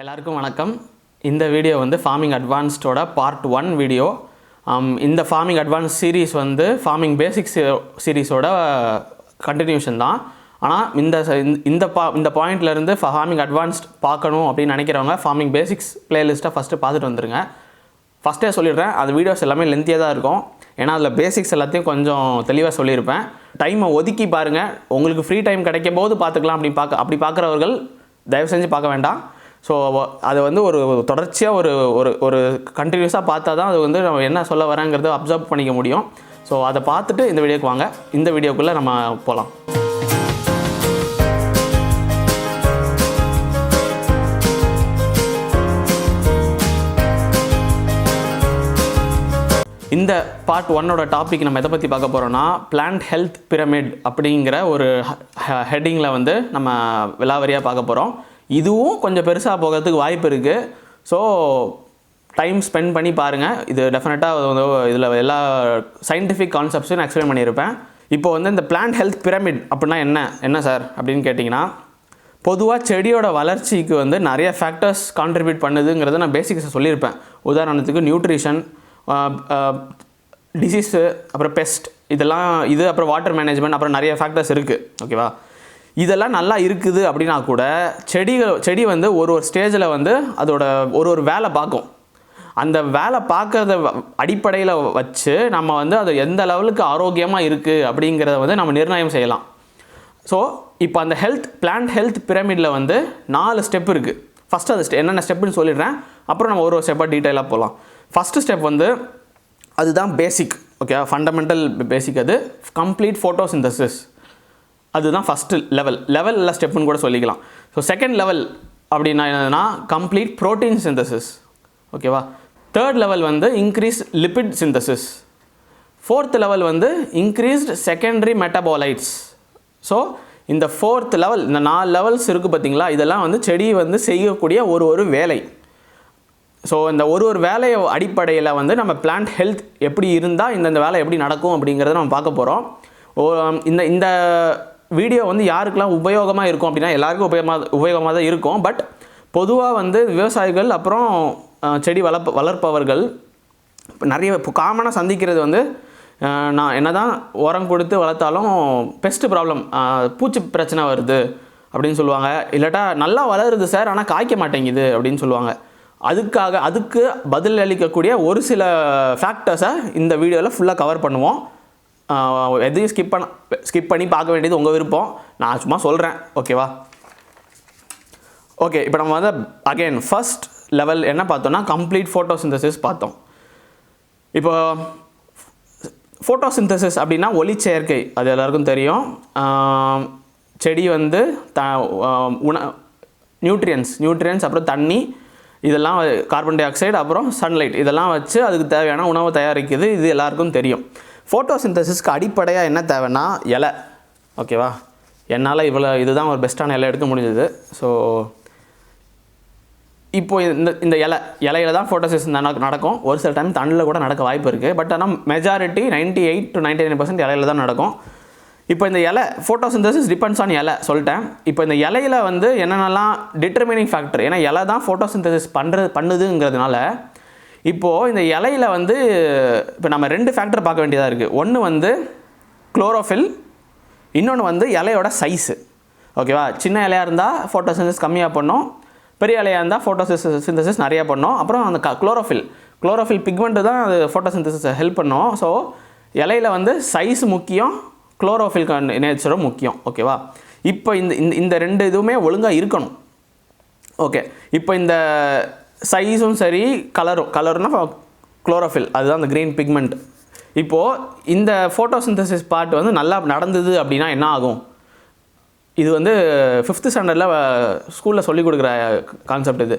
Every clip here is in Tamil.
எல்லாருக்கும் வணக்கம். இந்த வீடியோ வந்து ஃபார்மிங் அட்வான்ஸ்டோட பார்ட் 1 வீடியோ. இந்த ஃபார்மிங் அட்வான்ஸ் சீரீஸ் வந்து ஃபார்மிங் பேசிக்ஸ் சீரீஸோட கண்டினியூஷன் தான். ஆனால் இந்த பாயிண்ட்லேருந்து ஃபார்மிங் அட்வான்ஸ்ட் பார்க்கணும் அப்படின்னு நினைக்கிறவங்க ஃபார்மிங் பேசிக்ஸ் பிளேலிஸ்ட்டை ஃபஸ்ட்டு பார்த்துட்டு வந்துருங்க. ஃபஸ்ட்டே சொல்லிடுறேன், அந்த வீடியோஸ் எல்லாமே லென்த்தியாக தான் இருக்கும். ஏன்னா அதில் பேசிக்ஸ் எல்லாத்தையும் கொஞ்சம் தெளிவாக சொல்லியிருப்பேன். டைமை ஒதுக்கி பாருங்கள். உங்களுக்கு ஃப்ரீ டைம் கிடைக்கும் போது பார்த்துக்கலாம். அப்படி பார்க்குறவர்கள் தயவு செஞ்சு பார்க்க வேண்டாம். ஸோ அது வந்து ஒரு தொடர்ச்சியாக ஒரு கண்டினியூஸாக பார்த்தா தான் அது வந்து நம்ம என்ன சொல்ல வரேங்கிறத அப்சர்வ் பண்ணிக்க முடியும். ஸோ அதை பார்த்துட்டு இந்த வீடியோக்கு வாங்க. இந்த வீடியோக்குள்ளே நம்ம போகலாம். இந்த பார்ட் 1ஓட டாபிக் நம்ம எதை பற்றி பார்க்க போகிறோன்னா பிளான்ட் ஹெல்த் பிரமிட் அப்படிங்கிற ஒரு ஹெட்டிங்கில் வந்து நம்ம விலாவரியாக பார்க்க போகிறோம். இதுவும் கொஞ்சம் பெருசாக போகிறதுக்கு வாய்ப்பு இருக்குது. ஸோ டைம் ஸ்பெண்ட் பண்ணி பாருங்கள். இது டெஃபினட்டாக வந்து இதில் எல்லா சயின்டிஃபிக் கான்செப்ட்ஸும் நான் எக்ஸ்பிளைன் பண்ணியிருப்பேன். இப்போ வந்து இந்த பிளான்ட் ஹெல்த் பிரமிட் அப்படின்னா என்ன சார் அப்படின்னு கேட்டிங்கன்னா, பொதுவாக செடியோட வளர்ச்சிக்கு வந்து நிறைய ஃபேக்டர்ஸ் கான்ட்ரிபியூட் பண்ணுதுங்கிறத நான் பேசிக்ஸை சொல்லியிருப்பேன். உதாரணத்துக்கு நியூட்ரிஷன், டிசீஸு, அப்புறம் பெஸ்ட், அப்புறம் வாட்டர் மேனேஜ்மெண்ட், அப்புறம் நிறைய ஃபேக்டர்ஸ் இருக்குது. ஓகேவா? இதெல்லாம் நல்லா இருக்குது அப்படின்னா கூட செடி வந்து ஒரு ஸ்டேஜில் வந்து அதோட ஒரு வேலை பார்க்கும். அந்த வேலை பார்க்கறத அடிப்படையில் வச்சு நம்ம வந்து அது எந்த லெவலுக்கு ஆரோக்கியமாக இருக்குது அப்படிங்கிறத வந்து நம்ம நிர்ணயம் செய்யலாம். ஸோ இப்போ அந்த பிளான்ட் ஹெல்த் பிரமிடில் வந்து 4 ஸ்டெப் இருக்குது. ஃபஸ்ட்டு அது என்னென்ன ஸ்டெப்புன்னு சொல்லிடுறேன், அப்புறம் நம்ம ஒரு ஸ்டெப்பாக டீட்டெயிலாக போகலாம். ஃபஸ்ட்டு ஸ்டெப் வந்து அதுதான் பேசிக். ஓகே, ஃபண்டமெண்டல் பேசிக். அது கம்ப்ளீட் ஃபோட்டோசிந்தசிஸ். அதுதான் ஃபஸ்ட்டு லெவல் இல்லை ஸ்டெப்புன்னு கூட சொல்லிக்கலாம். ஸோ செகண்ட் லெவல் அப்படின்னா என்னன்னா கம்ப்ளீட் ப்ரோட்டீன் சிந்தசிஸ். ஓகேவா? தேர்ட் லெவல் வந்து increase lipid synthesis. Fourth level வந்து இன்க்ரீஸ்ட் செகண்டரி மெட்டபாலைட்ஸ். ஸோ இந்த ஃபோர்த் லெவல், இந்த 4 லெவல்ஸ் இருக்குது பார்த்தீங்களா, இதெல்லாம் வந்து செடி வந்து செய்யக்கூடிய ஒரு வேலை. ஸோ இந்த ஒரு வேலையை அடிப்படையில் வந்து நம்ம பிளான்ட் ஹெல்த் எப்படி இருந்தால் இந்த வேலை எப்படி நடக்கும் அப்படிங்கிறத நம்ம பார்க்க போகிறோம். இந்த வீடியோ வந்து யாருக்கெல்லாம் உபயோகமாக இருக்கும் அப்படின்னா எல்லாருக்கும் உபயோகமாக தான் இருக்கும். பட் பொதுவாக வந்து விவசாயிகள் அப்புறம் செடி வளர்ப்பவர்கள் நிறைய காமனாக சந்திக்கிறது வந்து, நான் என்ன தான் உரம் கொடுத்து வளர்த்தாலும் பெஸ்ட் ப்ராப்ளம், பூச்சி பிரச்சனை வருது அப்படின்னு சொல்லுவாங்க. இல்லாட்டா நல்லா வளருது சார் ஆனால் காய்க்க மாட்டேங்குது அப்படின்னு சொல்லுவாங்க. அதுக்கு பதில் அளிக்கக்கூடிய ஒரு சில ஃபேக்டர்ஸை இந்த வீடியோவில் ஃபுல்லாக கவர் பண்ணுவோம். எதையும் ஸ்கிப் பண்ணி பார்க்க வேண்டியது உங்கள் விருப்பம். நான் சும்மா சொல்கிறேன். ஓகேவா? ஓகே, இப்போ நம்ம வந்து அகெயின் ஃபர்ஸ்ட் லெவல் என்ன பார்த்தோம்னா கம்ப்ளீட் ஃபோட்டோசிந்தசிஸ் பார்த்தோம். இப்போ ஃபோட்டோசிந்தசிஸ் அப்படின்னா ஒளிச்சேர்க்கை, அது எல்லாருக்கும் தெரியும். செடி வந்து நியூட்ரியன்ஸ் அப்புறம் தண்ணி, இதெல்லாம் கார்பன் டை ஆக்சைடு, அப்புறம் சன்லைட், இதெல்லாம் வச்சு அதுக்கு தேவையான உணவை தயாரிக்குது. இது எல்லாருக்கும் தெரியும். ஃபோட்டோசிந்தசிஸ்க்கு அடிப்படையாக என்ன தேவைன்னா இலை. ஓகேவா? என்னால் இதுதான் ஒரு பெஸ்ட்டான இலை எடுக்க முடிஞ்சது. ஸோ இப்போது இந்த இலையில தான் ஃபோட்டோசிந்தசிஸ் நடக்கும். ஒரு சில டைம் தண்ணில் கூட நடக்க வாய்ப்பு இருக்குது. பட் ஆனால் மெஜாரிட்டி 98 to 99% இலையில தான் நடக்கும். இப்போ இந்த ஃபோட்டோசிந்தசிஸ் டிபெண்ட்ஸ் ஆன் இலை சொல்லிட்டேன். இப்போ இந்த இலையில் வந்து என்னென்னலாம் டிட்டர்மினிங் ஃபேக்டர், ஏன்னா இலை தான் ஃபோட்டோசிந்தசிஸ் பண்ணுதுங்கிறதுனால இப்போது இந்த இலையில் வந்து இப்போ நம்ம 2 ஃபேக்டர் பார்க்க வேண்டியதாக இருக்குது. ஒன்று வந்து குளோரோஃபில், இன்னொன்று வந்து இலையோட சைஸு. ஓகேவா? சின்ன இலையாக இருந்தால் ஃபோட்டோசிந்தசிஸ் கம்மியாக பண்ணோம், பெரிய இலையாக இருந்தால் ஃபோட்டோசிந்தசிஸ் நிறையா பண்ணோம். அப்புறம் அந்த குளோரோஃபில் பிக்மெண்ட்டு தான் அது ஃபோட்டோசிந்தசிஸை ஹெல்ப் பண்ணோம். ஸோ இலையில் வந்து சைஸ் முக்கியம், குளோரோஃபில் நேச்சரும் முக்கியம். ஓகேவா? இப்போ இந்த 2 இதுவுமே ஒழுங்காக இருக்கணும். ஓகே, இப்போ இந்த சைஸும் சரி, கலர்னா குளோரோஃபில், அதுதான் அந்த க்ரீன் பிக்மெண்ட். இப்போது இந்த ஃபோட்டோசிந்தசிஸ் பார்ட் வந்து நல்லா நடந்தது அப்படின்னா என்ன ஆகும்? இது வந்து 5th ஸ்டாண்டர்டில் ஸ்கூலில் சொல்லிக் கொடுக்குற கான்செப்ட். இது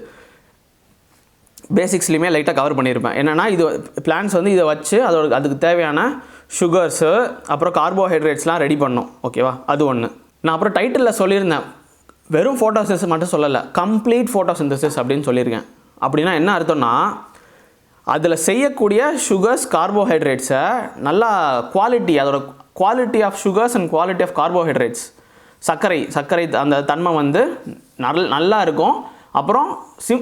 பேசிக்ஸ்லையுமே லைட்டாக கவர் பண்ணியிருப்பேன். என்னென்னா இது பிளான்ஸ் வந்து இதை வச்சு அதுக்கு தேவையான சுகர்ஸு அப்புறம் கார்போஹைட்ரேட்ஸ்லாம் ரெடி பண்ணோம். ஓகேவா? அது ஒன்று. நான் அப்புறம் டைட்டிலில் சொல்லியிருந்தேன், வெறும் ஃபோட்டோசிந்தசிஸ் மட்டும் சொல்லலை, கம்ப்ளீட் ஃபோட்டோசிந்தசிஸ் அப்படின்னு சொல்லியிருக்கேன். அப்படின்னா என்ன அர்த்தம்னா, அதில் செய்யக்கூடிய சுகர்ஸ், கார்போஹைட்ரேட்ஸை நல்லா அதோட quality of sugars and quality of carbohydrates, சர்க்கரை அந்த தன்மை வந்து நல்லா இருக்கும். அப்புறம்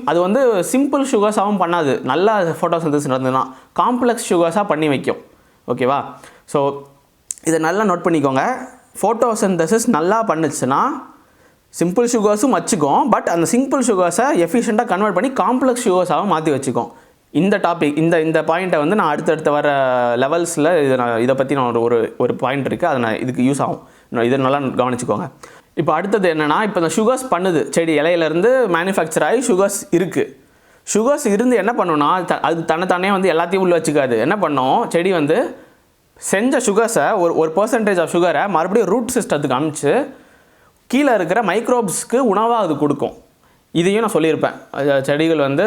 அது வந்து சிம்பிள் சுகர்ஸாகவும் பண்ணாது, நல்லா ஃபோட்டோசிந்தசிஸ் நடந்ததுன்னா காம்ப்ளெக்ஸ் சுகர்ஸாக பண்ணி வைக்கும். ஓகேவா? ஸோ இதை நல்லா நோட் பண்ணிக்கோங்க. ஃபோட்டோசிந்தசிஸ் நல்லா பண்ணுச்சுன்னா சிம்பிள் சுகர்ஸும் வச்சுக்கும், பட் அந்த சிம்பிள் சுகர்ஸை எஃபிஷியண்ட்டாக கன்வெர்ட் பண்ணி காம்ப்ளெக்ஸ் சுகர்ஸாகவும் மாற்றி வச்சுக்கும். இந்த டாபிக் இந்த பாயிண்ட்டை வந்து நான் அடுத்தடுத்த வர லெவல்ஸில் இதை பற்றி நான் ஒரு பாயிண்ட் இருக்குது, அதை நான் இதுக்கு யூஸ் ஆகும். இதை நல்லா கவனிச்சுக்கோங்க. இப்போ அடுத்தது என்னென்னா, இப்போ இந்த சுகர்ஸ் பண்ணுது, செடி இலையிலேருந்து மேனுஃபேக்சர் ஆகி சுகர்ஸ் இருக்குது. சுகர்ஸ் இருந்து என்ன பண்ணுன்னா அது தன்னைத்தானே வந்து எல்லாத்தையும் உள்ள வச்சுக்காது. என்ன பண்ணோம், செடி வந்து செஞ்ச சுகர்ஸை ஒரு பர்சன்டேஜ் ஆஃப் சுகரை மறுபடியும் ரூட் சிஸ்டத்துக்கு அனுப்பிச்சு கீழே இருக்கிற மைக்ரோப்ஸ்க்கு உணவாக அது கொடுக்கும். இதையும் நான் சொல்லியிருப்பேன், செடிகள் வந்து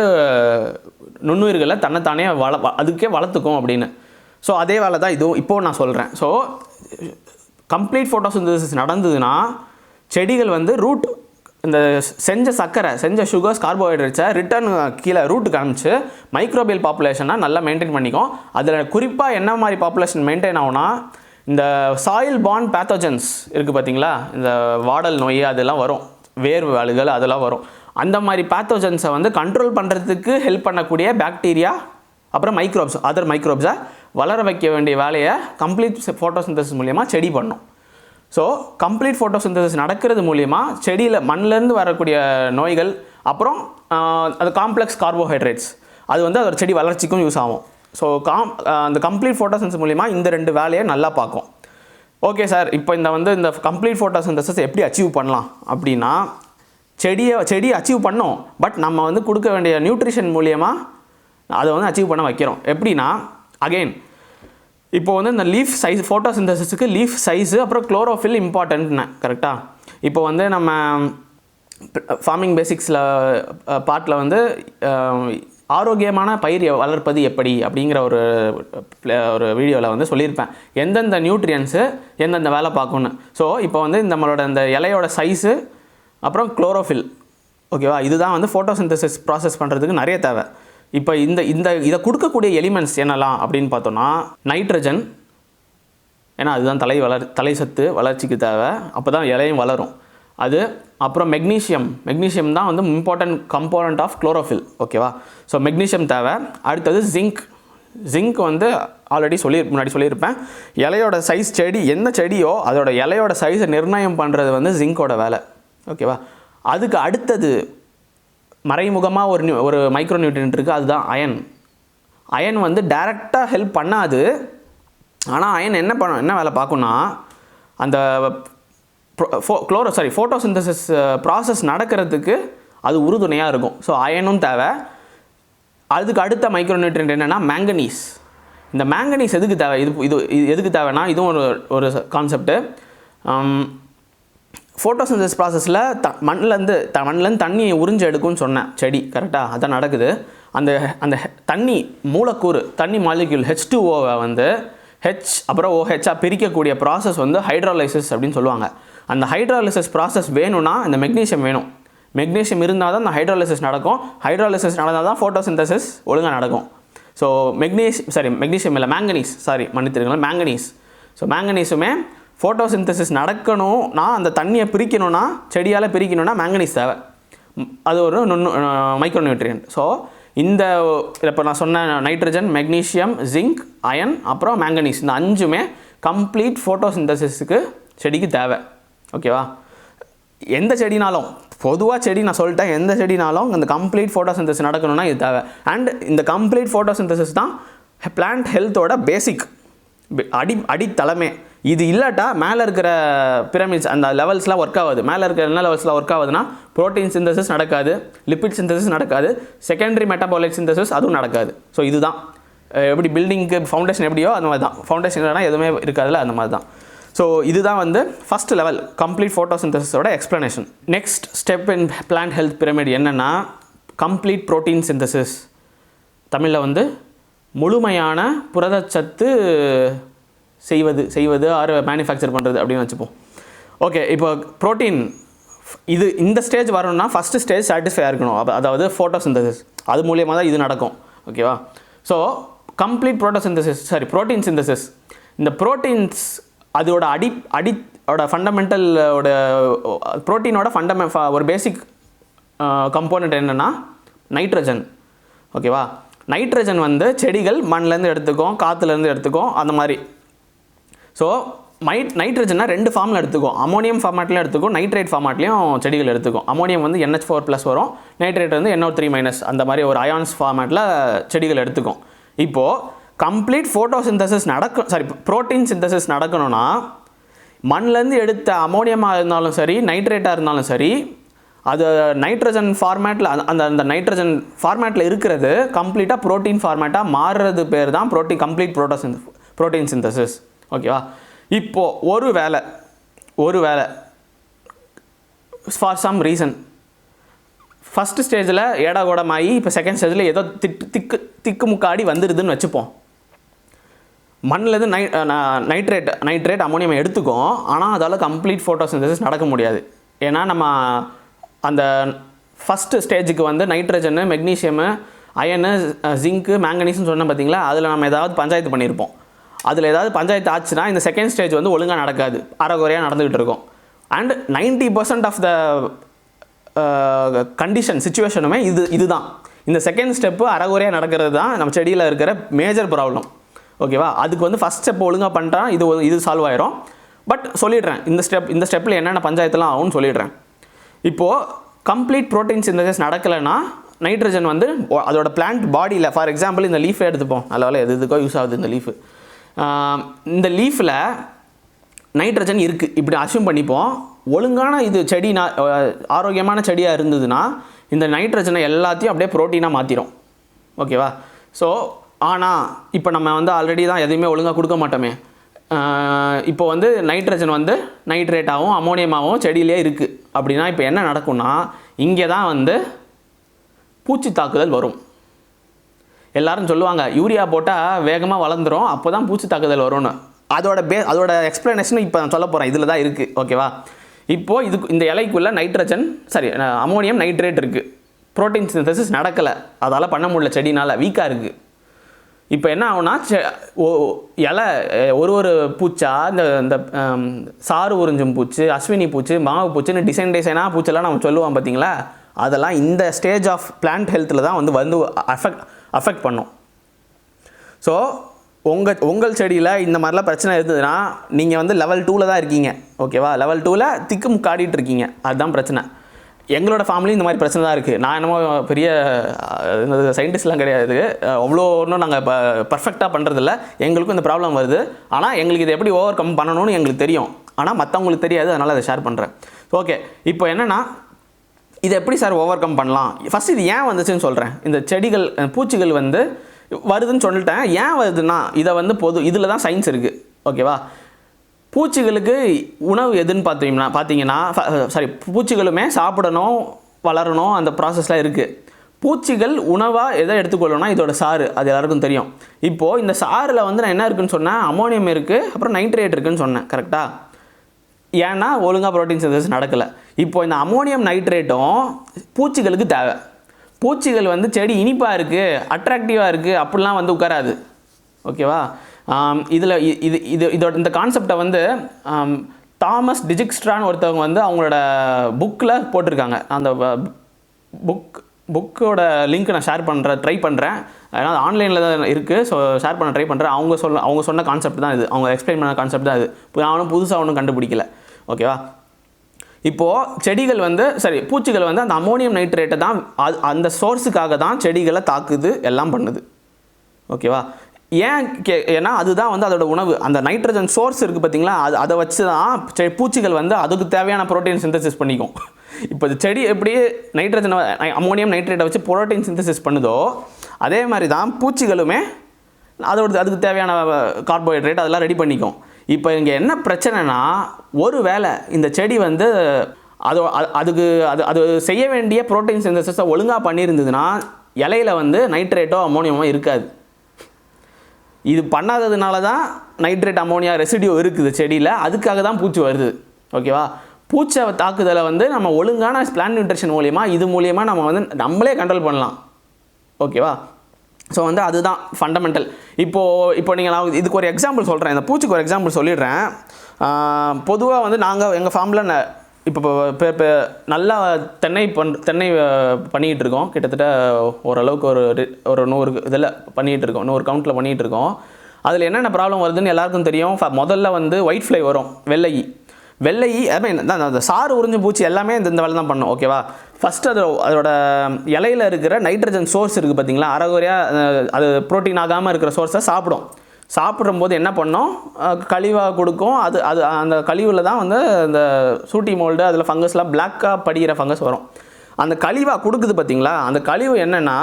நுண்ணுயிர்களை தன்னைத்தானே அதுக்கே வளர்த்துக்கும் அப்படின்னு. ஸோ அதே வேலை தான் இதுவும் இப்போது நான் சொல்கிறேன். ஸோ கம்ப்ளீட் ஃபோட்டோசிந்தசிஸ் நடந்ததுன்னா செடிகள் வந்து ரூட் இந்த செஞ்ச சர்க்கரை செஞ்ச சுகர்ஸ் கார்போஹைட்ரேட்ஸை ரிட்டர்ன் கீழே ரூட்டுக்கு அனுப்பிச்சு மைக்ரோபியல் பாப்புலேஷனாக நல்லா மெயின்டைன் பண்ணிக்கும். அதில் குறிப்பாக என்ன மாதிரி பாப்புலேஷன் மெயின்டைன் ஆகும்னா, இந்த சாயில் பார்ன் பேத்தோஜன்ஸ் இருக்குது பார்த்தீங்களா, இந்த வாடல் நோய் அதெல்லாம் வரும், வேர்வு அழுகல் அதெல்லாம் வரும். அந்த மாதிரி பேத்தோஜன்ஸை வந்து கண்ட்ரோல் பண்ணுறதுக்கு ஹெல்ப் பண்ணக்கூடிய பாக்டீரியா அப்புறம் மைக்ரோப்ஸ் அதர் மைக்ரோப்ஸை வளர வைக்க வேண்டிய வேலையை கம்ப்ளீட் ஃபோட்டோசிந்தசிஸ் மூலிமா செடி பண்ணும். ஸோ கம்ப்ளீட் ஃபோட்டோசிந்தசிஸ் நடக்கிறது மூலிமா செடியில் மண்ணிலேருந்து வரக்கூடிய நோய்கள் அப்புறம் அது காம்ப்ளெக்ஸ் கார்போஹைட்ரேட்ஸ் அது வந்து அதோட செடி வளர்ச்சிக்கும் யூஸ் ஆகும். ஸோ அந்த கம்ப்ளீட் ஃபோட்டோசிந்தசிஸ் மூலிமா இந்த 2 வேலையை நல்லா பார்க்கும். ஓகே சார், இப்போ இந்த கம்ப்ளீட் ஃபோட்டோசிந்தசிஸ் எப்படி அச்சீவ் பண்ணலாம் அப்படின்னா, செடி அச்சீவ் பண்ணோம், பட் நம்ம வந்து கொடுக்க வேண்டிய நியூட்ரிஷன் மூலியமாக அதை வந்து அச்சீவ் பண்ண வைக்கிறோம். எப்படின்னா, அகெயின் இப்போ வந்து இந்த லீஃப் சைஸ் ஃபோட்டோசிந்தசிஸுக்கு லீஃப் சைஸு அப்புறம் குளோரோஃபில் இம்பார்ட்டன்ட்னு கரெக்டாக. இப்போ வந்து நம்ம ஃபார்மிங் பேசிக்ஸில் பார்ட்டில் வந்து ஆரோக்கியமான பயிர் வளர்ப்பது எப்படி அப்படிங்கிற ஒரு வீடியோவில் வந்து சொல்லியிருப்பேன், எந்தெந்த நியூட்ரியன்ஸு எந்தெந்த வேலை பார்க்கணுன்னு. ஸோ இப்போ வந்து நம்மளோட இந்த இலையோட சைஸு அப்புறம் குளோரோஃபில், ஓகேவா, இதுதான் வந்து ஃபோட்டோசிந்தசிஸ் ப்ராசஸ் பண்ணுறதுக்கு நிறைய தேவை. இப்போ இதை கொடுக்கக்கூடிய எலிமெண்ட்ஸ் என்னெல்லாம் அப்படின்னு பார்த்தோன்னா, நைட்ரஜன், ஏன்னா அதுதான் தலை சத்து வளர்ச்சிக்கு தேவை, அப்போ தான் இலையும் வளரும் அது. அப்புறம் மெக்னீஷியம் தான் வந்து இம்பார்ட்டன்ட் கம்போனண்ட் ஆஃப் குளோரோஃபில், ஓகேவா. ஸோ மெக்னீஷியம் தேவை. அடுத்தது ஜிங்க் வந்து ஆல்ரெடி முன்னாடி சொல்லியிருப்பேன், இலையோட சைஸ் எந்த செடியோ அதோட இலையோட சைஸை நிர்ணயம் பண்ணுறது வந்து ஜிங்கோட வேலை, ஓகேவா. அதுக்கு அடுத்தது மறைமுகமாக ஒரு மைக்ரோ நியூட்ரியன்ட் இருக்குது, அதுதான் அயன் வந்து டைரெக்டாக ஹெல்ப் பண்ணாது. ஆனால் அயன் என்ன வேலை பார்க்கும்னா, அந்த ஃபோட்டோசிந்தசிஸ் ப்ராசஸ் நடக்கிறதுக்கு அது உறுதுணையாக இருக்கும். ஸோ அயனும் தேவை. அதுக்கு அடுத்த மைக்ரோ நியூட்ரியன்ட் என்னென்னா மேங்கனீஸ். இந்த மேங்கனீஸ் எதுக்கு தேவை, இது எதுக்கு தேவைன்னா, இதுவும் ஒரு கான்செப்ட்டு. ஃபோட்டோசிந்தசிஸ் ப்ராசஸில் மண்ணிலேருந்து தண்ணியை உறிஞ்சு எடுக்கும்னு சொன்னேன் செடி, கரெக்டாக அதான் நடக்குது. அந்த தண்ணி மூலக்கூறு தண்ணி மாலிக்யூல் H2O வந்து அப்புறம் OHஆ பிரிக்கக்கூடிய ப்ராசஸ் வந்து ஹைட்ராலைசிஸ் அப்படின்னு சொல்லுவாங்க. அந்த ஹைட்ராலைசிஸ் ப்ராசஸ் வேணும்னா இந்த மெக்னீஷியம் வேணும். மெக்னீஷியம் இருந்தால் தான் அந்த ஹைட்ராலைசிஸ் நடக்கும். ஹைட்ராலைசிஸ் நடந்தால் தான் ஃபோட்டோசிந்தசிஸ் ஒழுங்காக நடக்கும். ஸோ மெக்னீஷியம் இல்லை மேங்கனீஸ். ஸோ மேங்கனீஸுமே ஃபோட்டோசிந்தசிஸ் நடக்கணும்னா, அந்த தண்ணியை பிரிக்கணும்னா, செடியால் பிரிக்கணும்னா மேங்கனீஸ் தேவை. அது ஒரு மைக்ரோ நியூட்ரியன்ட். ஸோ இப்போ நான் சொன்ன நைட்ரஜன், மெக்னீஷியம், ஜிங்க், அயன் அப்புறம் மேங்கனீஸ், இந்த 5மே கம்ப்ளீட் ஃபோட்டோசிந்தசிஸுக்கு செடிக்கு தேவை, ஓகேவா. எந்த செடினாலும் பொதுவாக நான் சொல்லிட்டேன், எந்த செடினாலும் அந்த கம்ப்ளீட் ஃபோட்டோசிந்தசிஸ் நடக்கணும்னா இது தேவை. அண்ட் இந்த கம்ப்ளீட் ஃபோட்டோசிந்தசிஸ் தான் பிளான்ட் ஹெல்த்தோட பேசிக் அடித்தளமே. இது இல்லாட்டா மேலே இருக்கிற பிரமிட்ஸ் அந்த லெவல்ஸ்லாம் ஒர்க் ஆகாது. மேலே இருக்கிற என்ன லெவல்ஸ்லாம் ஒர்க் ஆகுதுன்னா, ப்ரோட்டீன் சிந்தசிஸ் நடக்காது, லிப்பிட் சிந்தசிஸ் நடக்காது, செகண்டரி மெட்டாபாலைட் சிந்தசிஸ் அதுவும் நடக்காது. ஸோ இதுதான் எப்படி பில்டிங்க்கு ஃபவுண்டேஷன் எப்படியோ அந்த மாதிரி தான், ஃபவுண்டேஷன் இல்லைனா எதுவுமே இருக்காதுல்ல, அந்த மாதிரி தான். ஸோ இதுதான் வந்து ஃபஸ்ட் லெவல் கம்ப்ளீட் ஃபோட்டோசிந்தசிஸோட explanation. Next step in plant health pyramid என்னென்னா, கம்ப்ளீட் ப்ரோட்டீன் சிந்தசிஸ். தமிழில் வந்து முழுமையான புரதச்சத்து செய்வது ஆர் மேனுஃபேக்சர் பண்ணுறது அப்படின்னு வச்சுப்போம். ஓகே, இப்போ ப்ரோட்டீன் இந்த ஸ்டேஜ் வரணும்னா ஃபஸ்ட்டு ஸ்டேஜ் சாட்டிஸ்ஃபை இருக்கணும், அதாவது ஃபோட்டோசிந்தசிஸ். அது மூலியமாக தான் இது நடக்கும், ஓகேவா. So complete protein synthesis. இந்த ப்ரோட்டீன்ஸ் அதோட ஃபண்டமெண்டலோட ப்ரோட்டீனோட ஒரு பேசிக் கம்போனண்ட் என்னென்னா நைட்ரஜன். ஓகேவா, நைட்ரஜன் வந்து செடிகள் மண்ணிலேருந்து எடுத்துக்கும், காற்றுலேருந்து எடுத்துக்கும், அந்த மாதிரி. ஸோ நைட்ரஜனை 2 ஃபார்மில் எடுத்துக்கும். அமோனியம் ஃபார்மேட்லையும் எடுத்துக்கும், நைட்ரேட் ஃபார்மேட்லையும் செடிகள் எடுத்துக்கும். அமோனியம் வந்து NH4+ வரும், நைட்ரேட் வந்து NO3- அந்த மாதிரி ஒரு அயான்ஸ் ஃபார்மேட்டில் செடிகள் எடுத்துக்கும். இப்போது கம்ப்ளீட் ஃபோட்டோசிந்தசிஸ் புரோட்டீன் சிந்தசிஸ் நடக்கணும்னா மண்ணிலேருந்து எடுத்த அமோனியமாக இருந்தாலும் சரி, நைட்ரேட்டாக இருந்தாலும் சரி, அது நைட்ரஜன் ஃபார்மேட்டில் அந்த நைட்ரஜன் ஃபார்மேட்டில் இருக்கிறது கம்ப்ளீட்டாக ப்ரோட்டீன் ஃபார்மேட்டாக மாறுறது பேர் தான் கம்ப்ளீட் ப்ரோட்டீன் சிந்தசிஸ். ஓகேவா, இப்போது ஒரு வேளை ஃபார் சம் ரீசன் ஃபஸ்ட்டு ஸ்டேஜில் ஏடாகோடமாகி இப்போ செகண்ட் ஸ்டேஜில் ஏதோ திக்கு முக்காடி வந்துடுதுன்னு வச்சுப்போம். மண்ணிலேருந்து நைட்ரேட் அமோனியம் எடுத்துக்கும், ஆனால் அதால் கம்ப்ளீட் ஃபோட்டோசிந்தசிஸ் நடக்க முடியாது. ஏன்னா நம்ம அந்த ஃபஸ்ட்டு ஸ்டேஜுக்கு வந்து நைட்ரஜனு, மெக்னீஷியமு, அயனு, ஜிங்க்கு, மேங்கனீஸ்னு சொன்னோம் பார்த்தீங்களா, அதில் நம்ம ஏதாவது பஞ்சாயத்து பண்ணியிருப்போம். அதில் ஏதாவது பஞ்சாயத்து ஆச்சுன்னா இந்த செகண்ட் ஸ்டேஜ் வந்து ஒழுங்காக நடக்காது, அரைகுறையாக நடந்துகிட்டு இருக்கும். அண்ட் 90% ஆஃப் த சுச்சுவேஷனுமே இதுதான். இந்த செகண்ட் ஸ்டெப்பு அரைகுறையாக நடக்கிறது தான் நம்ம செடியில் இருக்கிற மேஜர் ப்ராப்ளம். ஓகேவா, அதுக்கு வந்து ஃபஸ்ட் ஸ்டெப் ஒழுங்காக பண்ணிட்டா இது சால்வ் ஆயிரும். பட் சொல்லிடுறேன், இந்த ஸ்டெப்பில் என்னென்ன பஞ்சாயத்துலாம் ஆகும்னு சொல்லிடுறேன். இப்போது கம்ப்ளீட் ப்ரோட்டீன் சிந்தசிஸ் நடக்கலைன்னா நைட்ரஜன் வந்து அதோட பிளான்ட் பாடியில், ஃபார் எக்ஸாம்பிள் இந்த லீஃபை எடுத்துப்போம். நல்ல எதுக்கோ யூஸ் ஆகுது இந்த லீஃபு. இந்த லீஃபில் நைட்ரஜன் இருக்குது இப்படி அஸ்யூம் பண்ணிப்போம். ஒழுங்கான இது செடி ஆரோக்கியமான செடியாக இருந்ததுன்னா இந்த நைட்ரஜனை எல்லாத்தையும் அப்படியே ப்ரோட்டீனாக மாற்றிடும். ஓகேவா, ஸோ ஆனால் இப்போ நம்ம வந்து ஆல்ரெடி தான் எதுவுமே ஒழுங்காக கொடுக்க மாட்டோமே. இப்போ வந்து நைட்ரஜன் வந்து நைட்ரேட்டாகவும் அமோனியமாகவும் செடியிலே இருக்குது அப்படின்னா இப்போ என்ன நடக்கும்னா இங்கே தான் வந்து பூச்சி தாக்குதல் வரும். எல்லாரும் சொல்லுவாங்க யூரியா போட்டால் வேகமாக வளர்ந்துடும், அப்போ தான் பூச்சி தாக்குதல் வரும்னு. அதோட எக்ஸ்ப்ளனேஷன் இப்போ நான் சொல்ல போகிறேன், இதில் தான் இருக்குது. ஓகேவா, இப்போது இந்த இலைக்குள்ளே அமோனியம் நைட்ரேட் இருக்குது. ப்ரோட்டீன் சிந்தசிஸ் நடக்கலை, அதால் பண்ண முடியல, செடினால் வீக்காக இருக்குது. இப்போ என்ன ஆகுனா இலை ஒரு பூச்சா இந்த சாறு உறிஞ்சும் பூச்சி, அஸ்வினி பூச்சி, மாவு பூச்சின்னு டிசைனாக பூச்செல்லாம் நம்ம சொல்லுவோம் பார்த்தீங்களா, அதெல்லாம் இந்த ஸ்டேஜ் ஆஃப் பிளான்ட் ஹெல்த்தில் தான் வந்து அஃபெக்ட் பண்ணும். ஸோ உங்கள் செடியில் இந்த மாதிரிலாம் பிரச்சனை இருந்ததுன்னா நீங்கள் வந்து லெவல் 2ல் தான் இருக்கீங்க. ஓகேவா, லெவல் 2ல் திக்கு முக்காடிட்டு இருக்கீங்க, அதுதான் பிரச்சனை. எங்களோட ஃபேமிலி இந்த மாதிரி பிரச்சனை தான் இருக்குது. நான் என்னமோ பெரிய சயின்டிஸ்ட்லாம் கிடையாது, அவ்வளோ ஒன்றும் நாங்கள் பர்ஃபெக்டாக பண்ணுறதில்ல. எங்களுக்கும் இந்த ப்ராப்ளம் வருது, ஆனால் எங்களுக்கு இதை எப்படி ஓவர் கம் பண்ணணும்னு எங்களுக்கு தெரியும், ஆனால் மற்றவங்களுக்கு தெரியாது, அதனால் அதை ஷேர் பண்ணுறேன். ஓகே, இப்போ என்னென்னா இதை எப்படி சார் ஓவர் கம் பண்ணலாம்? ஃபஸ்ட் இது ஏன் வந்துச்சுன்னு சொல்கிறேன். இந்த செடிகள் பூச்சிகள் வந்து வருதுன்னு சொல்லிட்டேன். ஏன் வருதுன்னா இதை வந்து இதில் தான் சயின்ஸ் இருக்குது. ஓகேவா, பூச்சிகளுக்கு உணவு எதுன்னு பார்த்தீங்கன்னா பூச்சிகளுமே சாப்பிடணும், வளரணும், அந்த ப்ராசஸ்லாம் இருக்குது. பூச்சிகள் உணவாக எதை எடுத்துக்கொள்ளணும்னா இதோட சாறு, அது எல்லாருக்கும் தெரியும். இப்போது இந்த சாறில் வந்து நான் என்ன இருக்குதுன்னு சொன்னேன், அமோனியம் இருக்குது, அப்புறம் நைட்ரேட் இருக்குதுன்னு சொன்னேன். கரெக்டாக? ஏன்னா ஒழுங்காக ப்ரோட்டீன் சிந்தசிஸ் நடக்கலை. இப்போது இந்த அமோனியம் நைட்ரேட்டும் பூச்சிகளுக்கு தேவை. பூச்சிகள் வந்து செடி இனிப்பாக இருக்குது, அட்ராக்டிவாக இருக்குது அப்படிலாம் வந்து உட்காராது. ஓகேவா, இதோட இந்த கான்செப்டை வந்து தாமஸ் டிஜிக்ஸ்ட்ரான்னு ஒருத்தவங்க வந்து அவங்களோட புக்கில் போட்டிருக்காங்க. அந்த புக்கோட லிங்க் நான் ட்ரை பண்ணுறேன். ஏன்னா அது ஆன்லைனில் தான் இருக்குது, ஸோ ஷேர் பண்ண ட்ரை பண்ணுறேன். அவங்க சொன்ன கான்செப்ட் தான் இது, அவங்க எக்ஸ்பிளைன் பண்ண கான்செப்ட் தான் இது. அவனும் புதுசாக ஒன்றும் கண்டுபிடிக்கல. ஓகேவா, இப்போது செடிகள் வந்து பூச்சிகள் வந்து அந்த அமோனியம் நைட்ரேட்டை தான் அந்த சோர்ஸுக்காக தான் செடிகளை தாக்குது, எல்லாம் பண்ணுது. ஓகேவா, ஏன்னா அதுதான் வந்து அதோட உணவு. அந்த நைட்ரஜன் சோர்ஸ் இருக்குது பார்த்தீங்களா, அதை வச்சு தான் பூச்சிகள் வந்து அதுக்கு தேவையான ப்ரோட்டீன் சிந்தசிஸ் பண்ணிக்கும். இப்போ செடி எப்படி அமோனியம் நைட்ரேட்டை வச்சு ப்ரோட்டீன் சிந்தசிஸ் பண்ணுதோ, அதே மாதிரி தான் பூச்சிகளுமே அதுக்கு தேவையான கார்போஹைட்ரேட் அதெல்லாம் ரெடி பண்ணிக்கும். இப்போ இங்கே என்ன பிரச்சனைனா, ஒரு வேளை இந்த செடி வந்து அது செய்ய வேண்டிய ப்ரோட்டீன் சிந்தசிஸை ஒழுங்காக பண்ணியிருந்ததுன்னா இலையில் வந்து நைட்ரேட்டோ அமோனியமோ இருக்காது. இது பண்ணாததுனால தான் நைட்ரேட் அமோனியா ரெசிடியூ இருக்குது செடியில், அதுக்காக தான் பூச்சி வருது. ஓகேவா, பூச்சை தாக்குதலை வந்து நம்ம ஒழுங்கான பிளான்ட் நியூட்ரிஷன் மூலியமாக இது மூலியமாக நம்ம வந்து நம்மளே கண்ட்ரோல் பண்ணலாம். ஓகேவா, ஸோ வந்து அதுதான் ஃபண்டமெண்டல். இப்போ நான் இதுக்கு ஒரு எக்ஸாம்பிள் சொல்கிறேன், இந்த பூச்சிக்கு ஒரு எக்ஸாம்பிள் சொல்லிடுறேன். பொதுவாக வந்து எங்கள் ஃபார்மில் இப்போ நல்லா தென்னை பண்ணிகிட்டு இருக்கோம். கிட்டத்தட்ட ஓரளவுக்கு ஒரு 100 இதில் பண்ணிகிட்டு இருக்கோம், 100 கவுண்ட்டில் பண்ணிகிட்டு இருக்கோம். அதில் என்னென்ன ப்ராப்ளம் வருதுன்னு எல்லாருக்கும் தெரியும். முதல்ல வந்து ஒயிட் ஃப்ளை வரும், வெள்ளை அந்த சாறு உறிஞ்சு பூச்சி எல்லாமே இந்த வேலை தான் பண்ணும். ஓகேவா? ஃபஸ்ட்டு அதோட இலையில் இருக்கிற நைட்ரஜன் சோர்ஸ் இருக்குது பார்த்தீங்களா, அரைகுறையாக அது ப்ரோட்டீன் ஆகாமல் இருக்கிற சோர்ஸை சாப்பிடும்போது என்ன பண்ணோம், கழிவாக கொடுக்கும். அந்த கழிவில் தான் வந்து அந்த சூட்டி மோல்டு அதில் ஃபங்கஸ்லாம் பிளாக்காக படிக்கிற ஃபங்கஸ் வரும். அந்த கழிவாக கொடுக்குது பார்த்தீங்களா, அந்த கழிவு என்னென்னா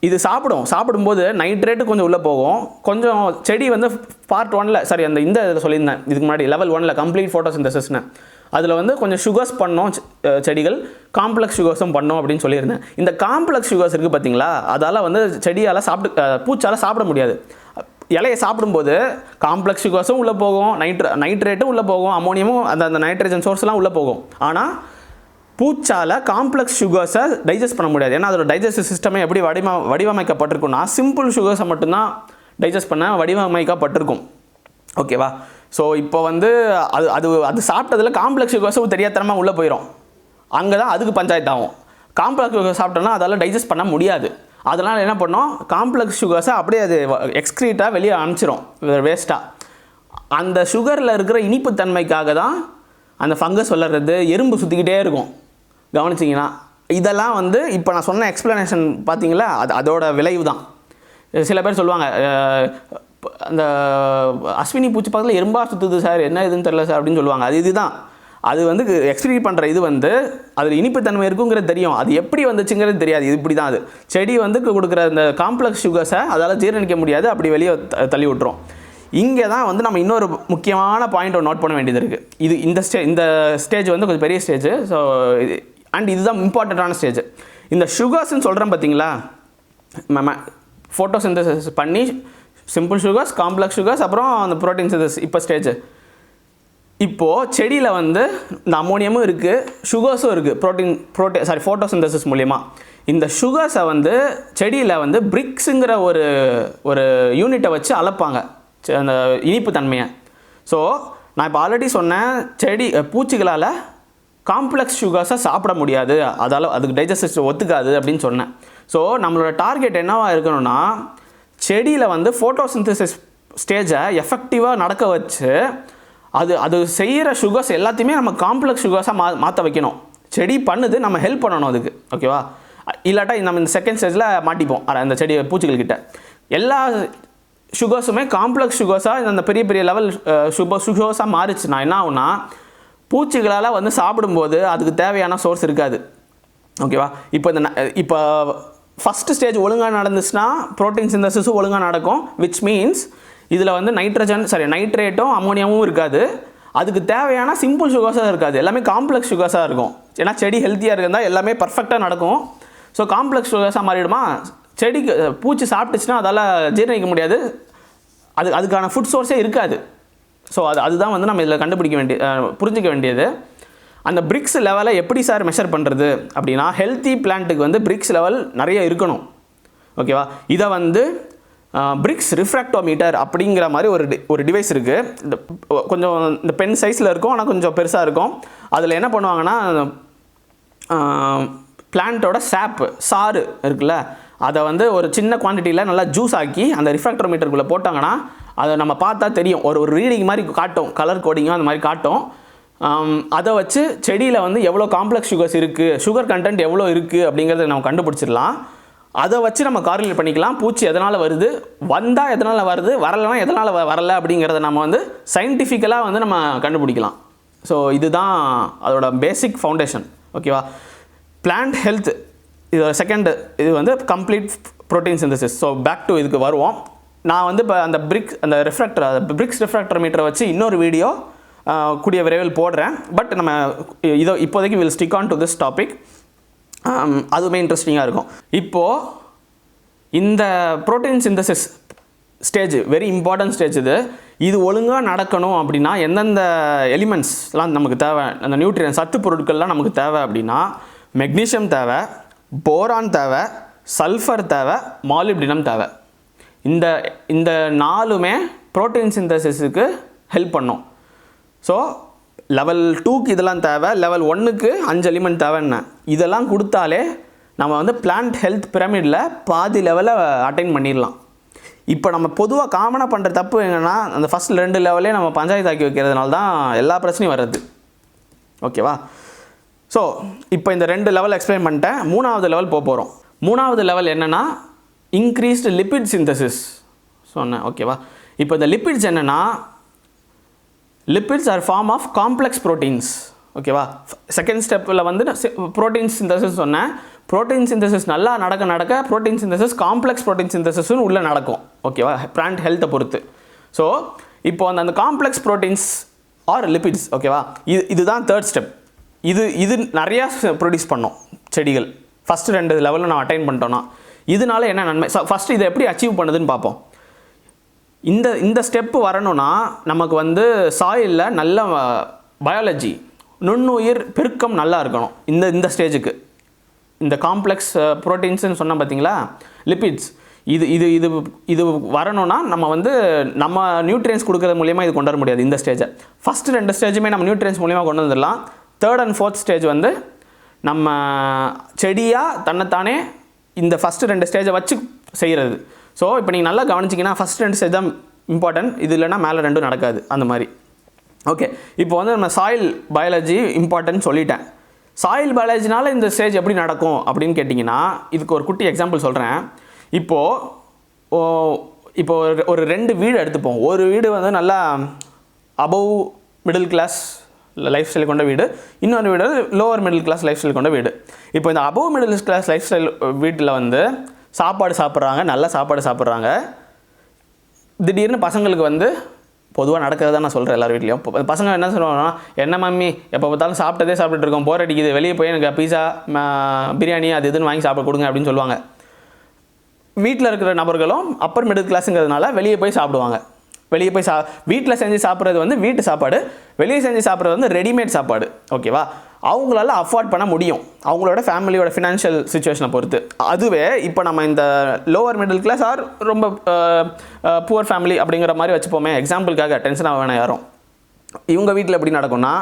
இது சாப்பிடும்போது நைட்ரேட்டு கொஞ்சம் உள்ளே போகும். கொஞ்சம் செடி வந்து பார்ட் 1ல் இந்த இதில் சொல்லியிருந்தேன் இதுக்கு முன்னாடி லெவல் 1ல் கம்ப்ளீட் ஃபோட்டோசிந்தசிஸ்னு, அதில் வந்து கொஞ்சம் சுகர்ஸ் பண்ணோம் செடிகள், காம்ப்ளெக்ஸ் சுகர்ஸும் பண்ணோம் அப்படின்னு சொல்லியிருந்தேன். இந்த காம்ப்ளெக்ஸ் சுகர்ஸ் இருக்குது பார்த்தீங்களா, அதால் வந்து செடியால் பூச்சால் சாப்பிட முடியாது. இலையை சாப்பிடும்போது காம்ப்ளெக்ஸ் சுகர்ஸும் உள்ளே போகும், நைட்ரேட்டும் உள்ளே போகும், அமோனியமும் அந்த நைட்ரஜன் சோர்ஸ்லாம் உள்ளே போகும். ஆனால் பூச்சால் காம்ப்ளெக்ஸ் சுகர்ஸை டைஜஸ்ட் பண்ண முடியாது. ஏன்னா அதோட டைஜஸ்டிவ் சிஸ்டமே எப்படி வடிவமைக்கப்பட்டிருக்குன்னா சிம்பிள் சுகர்ஸை மட்டும்தான் டைஜஸ்ட் பண்ண வடிவமைக்கப்பட்டிருக்கும். ஓகேவா? ஸோ இப்போ வந்து அது சாப்பிட்டதில் காம்ப்ளெக்ஸ் சுகர்ஸும் தெரியாதனமாக உள்ளே போயிடும். அங்கே தான் அதுக்கு பஞ்சாயத்து ஆகும். காம்ப்ளெக்ஸ் சுகர் சாப்பிட்டோன்னா அதால் டைஜஸ்ட் பண்ண முடியாது. அதனால் என்ன பண்ணோம், காம்ப்ளெக்ஸ் சுகர்ஸை அப்படியே அது எக்ஸ்க்ரீட்டாக வெளியே அனுப்பிச்சிரும் வேஸ்ட்டாக. அந்த சுகரில் இருக்கிற இனிப்பு தன்மைக்காக தான் அந்த ஃபங்கஸ் வளர்றது, எறும்பு சுற்றிக்கிட்டே இருக்கும். கவனிச்சிங்கன்னா இதெல்லாம் வந்து இப்போ நான் சொன்ன எக்ஸ்ப்ளனேஷன் பார்த்தீங்களா, அதோட விளைவு தான். சில பேர் சொல்லுவாங்க, அந்த அஸ்வினி பூச்சி பக்கத்தில் எறும்பா சுற்றுது சார், என்ன இதுன்னு தெரியல சார் அப்படின்னு சொல்லுவாங்க. இதுதான் அது வந்து எக்ஸ்பீரியன்ஸ் பண்ணுற இது வந்து அதில் இனிப்புத்தன்மை இருக்குங்கிறது தெரியும், அது எப்படி வந்துச்சுங்கிறது தெரியாது. இது இப்படி தான் அது செடி வந்து கொடுக்குற அந்த காம்ப்ளெக்ஸ் சுகர்ஸை அதால் ஜீரணிக்க முடியாது, அப்படி வெளியே தள்ளி விட்டுரும். இங்கே தான் வந்து நம்ம இன்னொரு முக்கியமான பாயிண்ட் நோட் பண்ண வேண்டியது இருக்குது. இந்த ஸ்டேஜ் வந்து கொஞ்சம் பெரிய ஸ்டேஜ். ஸோ அண்ட் இதுதான் இம்பார்ட்டண்ட்டான ஸ்டேஜ். இந்த சுகர்ஸ்ன்னு சொல்கிறேன் பார்த்தீங்களா, ஃபோட்டோசிந்தசிஸ் பண்ணி சிம்பிள் சுகர்ஸ், காம்ப்ளெக்ஸ் சுகர்ஸ், அப்புறம் அந்த ப்ரோட்டீன் சிந்தசிஸ் இப்போ ஸ்டேஜ். இப்போது செடியில் வந்து இந்த அமோனியமும் இருக்குது, சுகர்ஸும் இருக்குது ஃபோட்டோசிந்தசிஸ் மூலிமா. இந்த சுகர்ஸை வந்து செடியில் வந்து பிரிக்ஸுங்கிற ஒரு யூனிட்டை வச்சு அளப்பாங்க அந்த இனிப்பு தன்மையை. ஸோ நான் இப்போ ஆல்ரெடி சொன்னேன், பூச்சிகளால் காம்ப்ளெக்ஸ் சுகர்ஸை சாப்பிட முடியாது, அதுக்கு டைஜஸ்ட் ஒத்துக்காது அப்படின்னு சொன்னேன். ஸோ நம்மளோட டார்கெட் என்னவாக இருக்கணும்னா, செடியில் வந்து ஃபோட்டோசிந்தசிஸ் ஸ்டேஜை எஃபெக்டிவாக நடக்க வச்சு அது செய்கிற சுகர்ஸ் எல்லாத்தையுமே நம்ம காம்ப்ளெக்ஸ் சுகர்ஸாக மாற்ற வைக்கணும். செடி பண்ணுது, நம்ம ஹெல்ப் பண்ணணும் அதுக்கு. ஓகேவா? இல்லாட்டா நம்ம இந்த செகண்ட் ஸ்டேஜில் மாட்டிப்போம் அந்த செடி பூச்சிகள்கிட்ட. எல்லா சுகர்ஸுமே காம்ப்ளெக்ஸ் சுகர்ஸாக இந்த பெரிய பெரிய லெவல் சுகர்ஸாக மாறிச்சுன்னா என்ன ஆகுனா, பூச்சிகளால் வந்து சாப்பிடும்போது அதுக்கு தேவையான சோர்ஸ் இருக்காது. ஓகேவா? இப்போ ஃபஸ்ட்டு ஸ்டேஜ் ஒழுங்காக நடந்துச்சுன்னா ப்ரோட்டீன் சிந்தசிஸும் ஒழுங்காக நடக்கும். விச் மீன்ஸ் இதில் வந்து நைட்ரேட்டும் அமோனியாவும் இருக்காது, அதுக்கு தேவையான சிம்பிள் சுகர்ஸாக இருக்காது, எல்லாமே காம்ப்ளெக்ஸ் சுகர்ஸாக இருக்கும். ஏன்னா செடி ஹெல்த்தியாக இருந்தால் எல்லாமே பர்ஃபெக்டாக நடக்கும். ஸோ காம்ப்ளெக்ஸ் சுகர்ஸாக மாறிடுமா, செடிக்கு பூச்சி சாப்பிட்டுச்சுன்னா அதால் ஜீரணிக்க முடியாது, அதுக்கான ஃபுட் சோர்ஸே இருக்காது. ஸோ அதுதான் வந்து நம்ம இதில் புரிஞ்சிக்க வேண்டியது. அந்த பிரிக்ஸ் லெவலை எப்படி சார் மெஷர் பண்ணுறது அப்படின்னா, ஹெல்த்தி பிளான்ட்டுக்கு வந்து பிரிக்ஸ் லெவல் நிறைய இருக்கணும். ஓகேவா? இதை வந்து பிரிக்ஸ் ரிஃப்ராக்டோமீட்டர் அப்படிங்கிற மாதிரி ஒரு டிவைஸ் இருக்குது. கொஞ்சம் இந்த பென் சைஸில் இருக்கும், ஆனால் கொஞ்சம் பெருசாக இருக்கும். அதில் என்ன பண்ணுவாங்கன்னா, பிளான்ட்டோட சாறு இருக்குல்ல, அதை வந்து ஒரு சின்ன குவான்டிட்டியில் நல்லா ஜூஸ் ஆக்கி அந்த ரிஃப்ராக்டோமீட்டருக்குள்ளே போட்டாங்கன்னா அதை நம்ம பார்த்தா தெரியும், ஒரு ரீடிங் மாதிரி காட்டும், கலர் கோடிங்கும் அந்த மாதிரி காட்டும். அதை வச்சு செடியில் வந்து எவ்வளோ காம்ப்ளெக்ஸ் சுகர்ஸ் இருக்குது, சுகர் கண்டென்ட் எவ்வளோ இருக்குது அப்படிங்கிறத நம்ம கண்டுபிடிச்சிடலாம். அதை வச்சு நம்ம கார்லேட் பண்ணிக்கலாம். பூச்சி எதனால் வருது, வந்தால் எதனால் வருது, வரலைன்னா எதனால் வரலை அப்படிங்கிறத நம்ம வந்து சயின்டிஃபிக்கலாக வந்து நம்ம கண்டுபிடிக்கலாம். ஸோ இதுதான் அதோட பேசிக் ஃபவுண்டேஷன். ஓகேவா? பிளான்ட் ஹெல்த் இது செகண்ட், இது வந்து complete protein synthesis. So back to இதுக்கு வருவோம். நான் வந்து இப்போ அந்த பிரிக்ஸ் ரிஃப்ராக்டோமீட்டரை வச்சு இன்னொரு வீடியோ கூடிய விரைவில் போடுறேன். பட் நம்ம இப்போதைக்கு will stick on to this topic. அதுவுமே இன்ட்ரெஸ்டிங்காக இருக்கும். இப்போது இந்த protein synthesis stage very important stage. இது ஒழுங்காக நடக்கணும் அப்படின்னா எந்தெந்த எலிமெண்ட்ஸ்லாம் நமக்கு தேவை, அந்த நியூட்ரியன் சத்து பொருட்கள்லாம் நமக்கு தேவை அப்படின்னா, மெக்னீஷியம் தேவை, போரான் தேவை, சல்ஃபர் தேவை, மாலிப்டினம் தேவை. இந்த 4மே ப்ரோட்டீன் சிந்தசிஸுக்கு ஹெல்ப் பண்ணும். ஸோ லெவல் 2க்கு இதெல்லாம் தேவை, லெவல் 1க்கு 5 எலிமெண்ட் தேவைன்னு. இதெல்லாம் கொடுத்தாலே நம்ம வந்து பிளான்ட் ஹெல்த் பிரமிடில் பாதி லெவலை அட்டைன் பண்ணிடலாம். இப்போ நம்ம பொதுவாக காமனாக பண்ணுற தப்பு என்னென்னா, அந்த ஃபஸ்ட் 2 லெவலே நம்ம பஞ்சாயத்து ஆக்கி வைக்கிறதுனால தான் எல்லா பிரச்சனையும் வருது. ஓகேவா? ஸோ இப்போ இந்த 2 லெவல் எக்ஸ்பிளைன் பண்ணிட்டேன். 3வது லெவல் போகிறோம். 3வது லெவல் என்னென்னா இன்க்ரீஸ்டு லிப்பிட் சிந்தசிஸ் சொன்னேன். ஓகேவா? இப்போ இந்த லிப்பிட்ஸ் என்னென்னா, lipids are form of complex proteins. ஓகேவா? செகண்ட் ஸ்டெப்பில் வந்து ப்ரோட்டீன் சிந்தசிஸ் சொன்னேன். ப்ரோட்டீன் சிந்தசிஸ் நல்லா நடக்க ப்ரோட்டீன் சிந்தசிஸ் காம்ப்ளெக்ஸ் ப்ரோட்டீன் சிந்தசிஸ்னு உள்ளே நடக்கும். ஓகேவா? பிளான்ட் ஹெல்த்தை பொறுத்து. ஸோ இப்போ அந்த காம்ப்ளெக்ஸ் ப்ரோட்டீன்ஸ் ஆர் லிப்பிட்ஸ். ஓகேவா? இதுதான் தேர்ட் ஸ்டெப். இது நிறையா ப்ரொடியூஸ் பண்ணோம் செடிகள். ஃபஸ்ட்டு 2 லெவலில் நான் அட்டைன் பண்ணிட்டோன்னா இதனால என்ன நன்மை? ஃபஸ்ட்டு இதை எப்படி அச்சீவ் பண்ணுதுன்னு பார்ப்போம். இந்த ஸ்டெப்பு வரணும்னா நமக்கு வந்து சாயிலில் நல்ல பயாலஜி, நுண்ணுயிர் பெருக்கம் நல்லா இருக்கணும். இந்த ஸ்டேஜுக்கு இந்த காம்ப்ளெக்ஸ் ப்ரோட்டீன்ஸ்னு சொன்னால் பார்த்தீங்களா, லிப்பிட்ஸ், இது வரணும்னா நம்ம நியூட்ரியன்ஸ் கொடுக்கறது மூலியமாக இது கொண்டு வர முடியாது. இந்த ஸ்டேஜை ஃபஸ்ட்டு 2 ஸ்டேஜுமே நம்ம நியூட்ரியன்ஸ் மூலியமாக கொண்டு வந்துடலாம். 3rd and 4th ஸ்டேஜ் வந்து நம்ம செடியாக தன்னைத்தானே இந்த ஃபஸ்ட்டு 2 ஸ்டேஜை வச்சு செய்கிறது. ஸோ இப்போ நீங்கள் நல்லா கவனிச்சிங்கன்னா ஃபஸ்ட் 2 ஸ்டேஜ் தான் இம்பார்ட்டன்ட். இது இல்லைனா மேலே 2 நடக்காது அந்த மாதிரி. ஓகே, இப்போ வந்து நம்ம சாயில் பயாலஜி இம்பார்ட்டன்ட் சொல்லிட்டேன். சாயில் பயாலஜினால் இந்த ஸ்டேஜ் எப்படி நடக்கும் அப்படின்னு கேட்டிங்கன்னா, இதுக்கு ஒரு குட்டி எக்ஸாம்பிள் சொல்கிறேன். இப்போது ஒரு 2 வீடு எடுத்துப்போம். ஒரு வீடு வந்து நல்லா above middle class lifestyle கொண்ட வீடு, இன்னொரு வீடு lower middle class lifestyle கொண்ட வீடு. இப்போ இந்த above middle class lifestyle வீட்டில் வந்து சாப்பாடு சாப்பிட்றாங்க, நல்ல சாப்பாடு சாப்பிட்றாங்க. திடீர்னு பசங்களுக்கு வந்து பொதுவாக நடக்கிறது தான் நான் சொல்கிறேன் எல்லார் வீட்லேயும். பசங்க என்ன சொல்லுவாங்கன்னா, என்ன மம்மி எப்போ பார்த்தாலும் சாப்பிட்டுட்டு இருக்கோம், போர் அடிக்குது, வெளியே போய் எனக்கு பீஸா பிரியாணி அது இதுன்னு வாங்கி சாப்பிட கொடுங்க அப்படின்னு சொல்லுவாங்க. வீட்டில் இருக்கிற நபர்களும் அப்பர் மிடில் கிளாஸுங்கிறதுனால வெளியே போய் சாப்பிடுவாங்க. வெளியே போய் வீட்டில் செஞ்சு சாப்பிட்றது வந்து வீட்டு சாப்பாடு, வெளியே செஞ்சு சாப்பிட்றது வந்து ரெடிமேட் சாப்பாடு. ஓகேவா? அவங்களால அஃபோர்ட் பண்ண முடியும் அவங்களோட ஃபேமிலியோட ஃபினான்ஷியல் சுச்சுவேஷனை பொறுத்து. அதுவே இப்போ நம்ம இந்த லோவர் மிடில் கிளாஸ் ஆர் ரொம்ப புவர் ஃபேமிலி அப்படிங்கிற மாதிரி வச்சுப்போமே, எக்ஸாம்பிளுக்காக, டென்ஷன் ஆக வேணாம் யாரும். இவங்க வீட்டில் எப்படி நடக்கும்னா,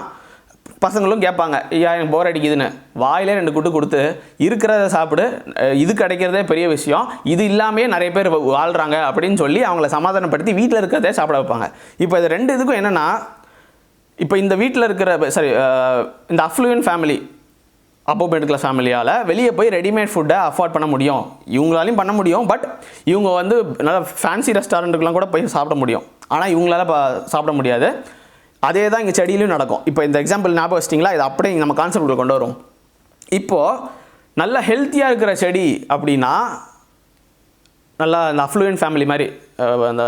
பசங்களும் கேட்பாங்க, ஐயா எனக்கு போர் அடிக்குதுன்னு, வாயிலே 2 குட்டு கொடுத்து இருக்கிறத சாப்பிடு, இது கிடைக்கிறதே பெரிய விஷயம், இது இல்லாமே நிறைய பேர் வாழ்கிறாங்க அப்படின்னு சொல்லி அவங்கள சமாதானப்படுத்தி வீட்டில் இருக்கிறதே சாப்பிட வைப்பாங்க. இப்போ இது 2 இதுக்கும் என்னென்னா, இப்போ இந்த வீட்டில் இருக்கிற இந்த அஃப்ளூயன்ட் ஃபேமிலி, அப்போ மிடில் கிளாஸ் ஃபேமிலியால் வெளியே போய் ரெடிமேட் ஃபுட்டை அஃபோர்ட் பண்ண முடியும், இவங்களாலையும் பண்ண முடியும். பட் இவங்க வந்து நல்லா ஃபேன்சி ரெஸ்டாரண்ட்டுக்கெலாம் கூட போய் சாப்பிட முடியும், ஆனால் இவங்களால சாப்பிட முடியாது. அதே தான் இங்கே செடியிலையும் நடக்கும். இப்போ இந்த எக்ஸாம்பிள் ஞாபகம் வச்சிட்டிங்களா? இது அப்படியே நம்ம கான்செப்ட் கொண்டு வரும். இப்போது நல்ல ஹெல்த்தியாக இருக்கிற செடி அப்படின்னா, நல்லா இந்த அஃப்ளூயன்ட் ஃபேமிலி மாதிரி, அந்த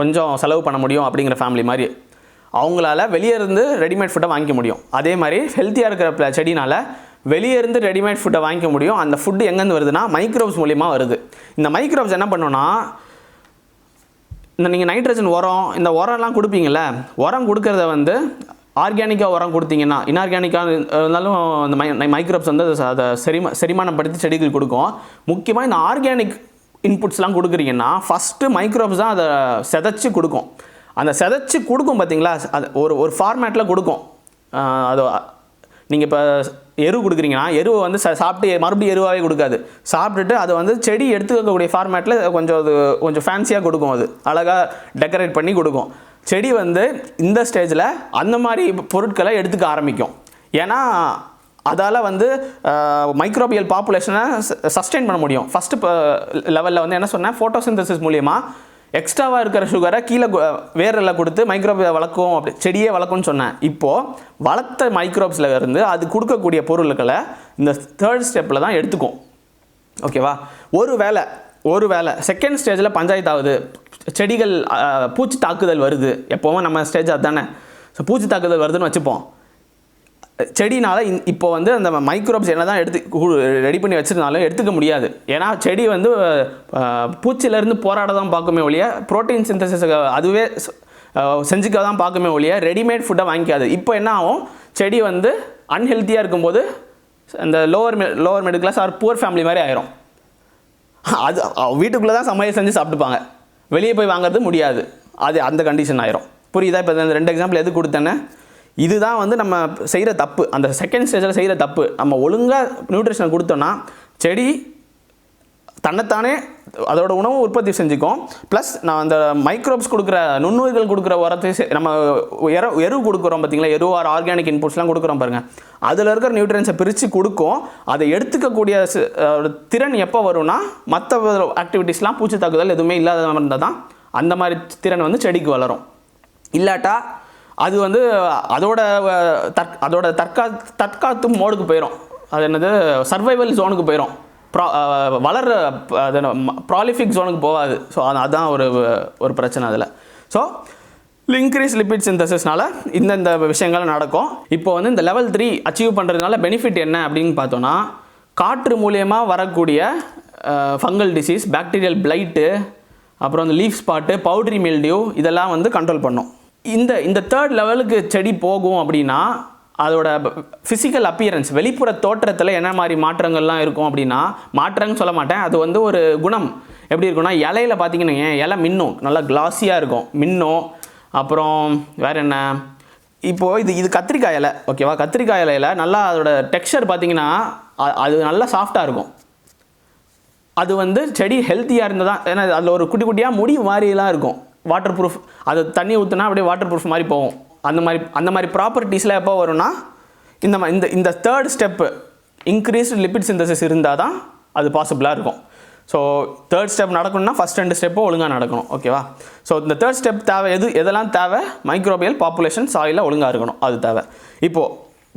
கொஞ்சம் செலவு பண்ண முடியும் அப்படிங்கிற ஃபேமிலி மாதிரி, அவங்களால வெளியே இருந்து ரெடிமேட் ஃபுட்டை வாங்கிக்க முடியும். அதே மாதிரி ஹெல்த்தியாக இருக்கிற செடினால் வெளியே இருந்து ரெடிமேட் ஃபுட்டை வாங்கிக்க முடியும். அந்த ஃபுட்டு எங்கேருந்து வருதுன்னா மைக்ரோப்ஸ் மூலியமாக வருது. இந்த மைக்ரோப்ஸ் என்ன பண்ணுன்னா, இந்த நீங்கள் நைட்ரஜன் உரம், இந்த உரம்லாம் கொடுப்பீங்கள்ல, உரம் கொடுக்கறத வந்து ஆர்கானிக்காக உரம் கொடுத்தீங்கன்னா, இன்ஆர்கானிக்காக இருந்தாலும் அந்த மைக்ரோப்ஸ் வந்து அதை செரிமானப்படுத்தி செடிகள் கொடுக்கும். முக்கியமாக இந்த ஆர்கானிக் இன்புட்ஸ்லாம் கொடுக்குறீங்கன்னா ஃபஸ்ட்டு மைக்ரோப்ஸ் தான் அதை செதைச்சி கொடுக்கும். அந்த செதைச்சி கொடுக்கும் பார்த்தீங்களா, அது ஒரு ஃபார்மேட்டில் கொடுக்கும். அது நீங்கள் இப்போ எரு கொடுக்குறீங்கன்னா, எருவை வந்து சாப்பிட்டு மறுபடியும் எருவாகவே கொடுக்காது. சாப்பிட்டுட்டு அதை வந்து செடி எடுத்துக்கக்கூடிய ஃபார்மேட்டில் கொஞ்சம் ஃபேன்சியாக கொடுக்கும். அது அழகாக டெக்கரேட் பண்ணி கொடுக்கும். செடி வந்து இந்த ஸ்டேஜில் அந்த மாதிரி பொருட்களை எடுத்துக்க ஆரம்பிக்கும். ஏன்னா அதால் வந்து மைக்ரோபியல் பாப்புலேஷனை சஸ்டெயின் பண்ண முடியும். ஃபஸ்ட்டு லெவலில் வந்து என்ன சொன்னேன், ஃபோட்டோசிந்தசிஸ் மூலியமாக எக்ஸ்ட்ராவாக இருக்கிற சுகரை கீழே வேரில் கொடுத்து மைக்ரோபியை வளர்க்கும், அப்படி செடியே வளர்க்கும்னு சொன்னேன். இப்போது வளர்த்த மைக்ரோப்ஸில் இருந்து அது கொடுக்கக்கூடிய பொருட்களை இந்த 3rd ஸ்டெப்பில் தான் எடுத்துக்கும். ஓகேவா? ஒரு வேளை செகண்ட் ஸ்டேஜில் பஞ்சாயத்து ஆகுது, செடிகள் பூச்சி தாக்குதல் வருது. எப்போவும் நம்ம ஸ்டேஜ் அதுதானே. ஸோ பூச்சி தாக்குதல் வருதுன்னு வச்சுப்போம். செடினால் இப்போ வந்து அந்த மைக்ரோப்ஸ் என்ன தான் ரெடி பண்ணி வச்சுருந்தாலும் எடுத்துக்க முடியாது. ஏன்னா செடி வந்து பூச்சியிலேருந்து போராட தான் பார்க்குமே ஒழிய, ப்ரோட்டீன் சிந்தசிஸ் அதுவே செஞ்சுக்க தான் பார்க்குமே ஒழிய, ரெடிமேட் ஃபுட்டை வாங்கிக்காது. இப்போ என்ன ஆகும், செடி வந்து அன்ஹெல்த்தியாக இருக்கும்போது அந்த lower middle class or poor family மாதிரி ஆயிரும். அது வீட்டுக்குள்ளே தான் சமையல் செஞ்சு சாப்பிட்டுப்பாங்க, வெளியே போய் வாங்கிறது முடியாது. அது அந்த கண்டிஷன் ஆயிரும். புரியுதா? இப்போ இந்த 2 எக்ஸாம்பிள் எது கொடுத்தேன்னு, இதுதான் வந்து நம்ம செய்கிற தப்பு. அந்த செகண்ட் ஸ்டேஜில் செய்கிற தப்பு. நம்ம ஒழுங்காக நியூட்ரிஷனை கொடுத்தோன்னா செடி தன்னைத்தானே அதோட உணவு உற்பத்தி செஞ்சுக்கும். ப்ளஸ் நான் அந்த மைக்ரோப்ஸ் கொடுக்குற நுண்ணுயிர்கள் கொடுக்குற உரத்தை நம்ம எரு கொடுக்குறோம் பார்த்தீங்களா, எரு ஆர் ஆர்கானிக் இன்புட்ஸ்லாம் கொடுக்குறோம் பாருங்கள், அதில் இருக்கிற நியூட்ரியன்ஸை பிரித்து கொடுக்கும். அதை எடுத்துக்கக்கூடிய திறன் எப்போ வரும்னா மற்ற ஆக்டிவிட்டீஸ்லாம் பூச்சி தாக்குதல் எதுவுமே இல்லாத இருந்தால் தான் அந்த மாதிரி திறன் வந்து செடிக்கு வளரும். இல்லாட்டா அது வந்து அதோட தற்காத்து மோடுக்கு போயிடும். அது என்னது சர்வைவல் ஜோனுக்கு போயிடும். வளர்ற ப்ராலிஃபிக் ஜோனுக்கு போகாது. ஸோ அதுதான் ஒரு பிரச்சனை அதில். ஸோ இன்க்ரீஸ் லிபிட் சிந்தசிஸ்னால இந்த விஷயங்கள் நடக்கும். இப்போ வந்து இந்த லெவல் 3 அச்சீவ் பண்ணுறதுனால பெனிஃபிட் என்ன அப்படின்னு பார்த்தோன்னா, காற்று மூலியமாக வரக்கூடிய ஃபங்கல் டிசீஸ், பாக்டீரியல் பிளைட்டு, அப்புறம் இந்த லீஃப் ஸ்பாட்டு, பவுட்ரி மில்டியூ இதெல்லாம் வந்து கண்ட்ரோல் பண்ணும். இந்த தேர்ட் லெவலுக்கு செடி போகும் அப்படின்னா அதோட ஃபிசிக்கல் அப்பியரன்ஸ், வெளிப்புற தோற்றத்தில் என்ன மாதிரி மாற்றங்கள்லாம் இருக்கும் அப்படின்னா, மாற்றங்கன்னு சொல்ல மாட்டேன், அது வந்து ஒரு குணம் எப்படி இருக்குன்னா, இலையில பார்த்தீங்கன்னா இலை மின்னும், நல்லா கிளாஸியாக இருக்கும், மின்னும். அப்புறம் வேறு என்ன, இப்போது இது கத்திரிக்காய் இலை, ஓகேவா, கத்திரிக்காய் இலையில் நல்லா அதோட டெக்ஸ்சர் பார்த்தீங்கன்னா அது நல்லா சாஃப்டாக இருக்கும். அது வந்து செடி ஹெல்த்தியாக இருந்தால் தான், ஏன்னா அதில் ஒரு குட்டி குட்டியாக முடி மாதிரிலாம் இருக்கும், வாட்டர் ப்ரூஃப், அது தண்ணி ஊற்றுனா அப்படியே வாட்டர் ப்ரூஃப் மாதிரி போகும். அந்த மாதிரி ப்ராப்பர்ட்டிஸில் எப்போ வரும்னா இந்த third step increased lipid synthesis இருந்தால் தான் அது பாசிபிளாக இருக்கும். ஸோ தேர்ட் ஸ்டெப் நடக்கணும்னா ஃபஸ்ட் 2 ஸ்டெப்பும் ஒழுங்காக நடக்கணும், ஓகேவா. ஸோ இந்த தேர்ட் ஸ்டெப் தேவை எதெல்லாம் தேவை, மைக்ரோபியல் பாப்புலேஷன் சாயிலில் ஒழுங்காக இருக்கணும், அது தேவை. இப்போது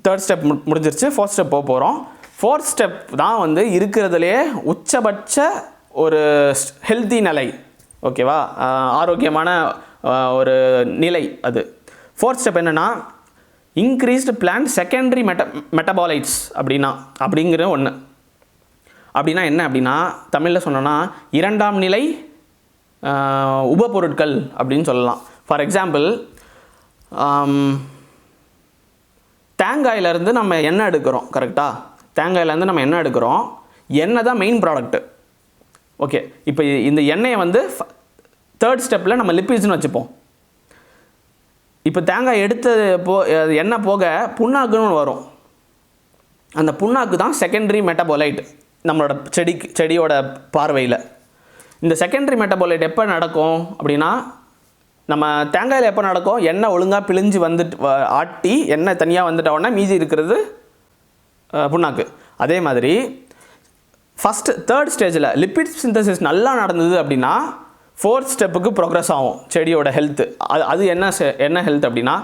தேர்ட் ஸ்டெப் முடிஞ்சிருச்சு, 4th ஸ்டெப் போக போகிறோம். 4th ஸ்டெப் தான் வந்து இருக்கிறதுலே உச்சபட்ச ஒரு ஹெல்த்தி நிலை, ஓகேவா, ஆரோக்கியமான ஒரு நிலை. அது 4th ஸ்டெப் என்னென்னா, இன்க்ரீஸ்டு பிளான்ட் செகண்டரி மெட்டபாலைட்ஸ் அப்படிங்கிற ஒன்று. அப்படின்னா என்ன அப்படின்னா, தமிழில் சொன்னோன்னா 2ஆம் நிலை உபப்பொருட்கள் அப்படின்னு சொல்லலாம். ஃபார் எக்ஸாம்பிள், தேங்காயிலேருந்து நம்ம எண்ணெய் எடுக்கிறோம், கரெக்டாக, தேங்காயிலேருந்து நம்ம எண்ணெய் எடுக்கிறோம், எண்ணெய் தான் மெயின் ப்ராடக்ட்டு. ஓகே, இப்போ இந்த எண்ணெயை வந்து 3rd ஸ்டெப்பில் நம்ம லிப்பிட்ஸ்னு வச்சுப்போம். இப்போ தேங்காய் எடுத்து எண்ணெய் போக புண்ணாக்குன்னு வரும். அந்த புண்ணாக்கு தான் செகண்டரி மெட்டபாலைட் நம்மளோட செடியோட பார்வையில். இந்த செகண்டரி மெட்டபாலைட் எப்போ நடக்கும் அப்படின்னா, நம்ம தேங்காயில் எப்போ நடக்கும், எண்ணெய் ஒழுங்காக பிழிஞ்சு வந்துட்டு ஆட்டி எண்ணெய் தனியாக வந்துட்ட உடனே மீதி இருக்கிறது புண்ணாக்கு. அதே மாதிரி ஃபஸ்ட்டு 3rd ஸ்டேஜில் லிப்பிட் சிந்தசிஸ் நல்லா நடந்தது அப்படின்னா 4th ஸ்டெப்புக்கு ப்ரோக்ரஸ் ஆகும் செடியோட ஹெல்த்து. அது என்ன ஹெல்த் அப்படின்னா,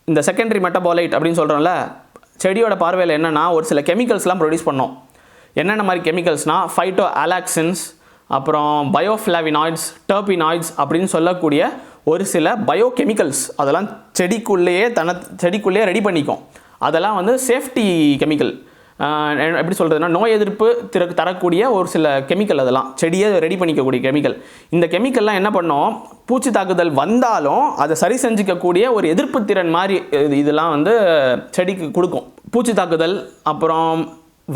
இந்த செகண்டரி மெட்டபாலைட் அப்படின்னு சொல்கிறோம்ல, செடியோட பார்வையில் என்னென்னா ஒரு சில கெமிக்கல்ஸ்லாம் ப்ரொடியூஸ் பண்ணோம். என்னென்ன மாதிரி கெமிக்கல்ஸ்னால் ஃபைட்டோ அலாக்சின்ஸ், அப்புறம் பயோஃப்ளாவினாய்ட்ஸ், டர்பினாய்ட்ஸ் அப்படின்னு சொல்லக்கூடிய ஒரு சில பயோகெமிக்கல்ஸ், அதெல்லாம் செடிக்குள்ளேயே ரெடி பண்ணிக்கும். அதெல்லாம் வந்து சேஃப்டி கெமிக்கல், எப்படி சொல்கிறதுனா நோய் எதிர்ப்பு தரக்கூடிய ஒரு சில கெமிக்கல், அதெல்லாம் செடியை ரெடி பண்ணிக்கக்கூடிய கெமிக்கல். இந்த கெமிக்கல்லாம் என்ன பண்ணோம், பூச்சி தாக்குதல் வந்தாலும் அதை சரி செஞ்சுக்கக்கூடிய ஒரு எதிர்ப்பு திறன் மாதிரி இதெல்லாம் வந்து செடிக்கு கொடுக்கும். பூச்சி தாக்குதல், அப்புறம்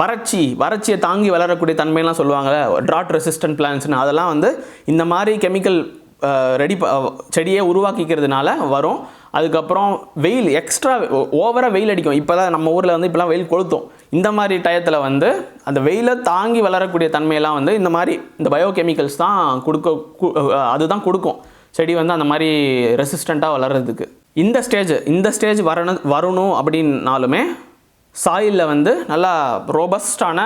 வறட்சியை தாங்கி வளரக்கூடிய தன்மையெல்லாம் சொல்லுவாங்க, ட்ராட் ரெசிஸ்டன்ட் பிளான்ட்ஸ்னு, அதெல்லாம் வந்து இந்த மாதிரி கெமிக்கல் செடியை உருவாக்கிக்கிறதுனால வரும். அதுக்கப்புறம் வெயில், எக்ஸ்ட்ரா ஓவராக வெயில் அடிக்கும். இப்போ தான் நம்ம ஊரில் வந்து இப்போலாம் வெயில் கொளுத்தும். இந்த மாதிரி டயத்தில் வந்து அந்த வெயிலை தாங்கி வளரக்கூடிய தன்மையெல்லாம் வந்து இந்த பயோகெமிக்கல்ஸ் தான் அதுதான் கொடுக்கும் செடி வந்து அந்த மாதிரி ரெசிஸ்டண்ட்டாக வளர்கிறதுக்கு. இந்த ஸ்டேஜ் வரணும் அப்படின்னாலுமே சாயிலில் வந்து நல்லா ரோபஸ்டான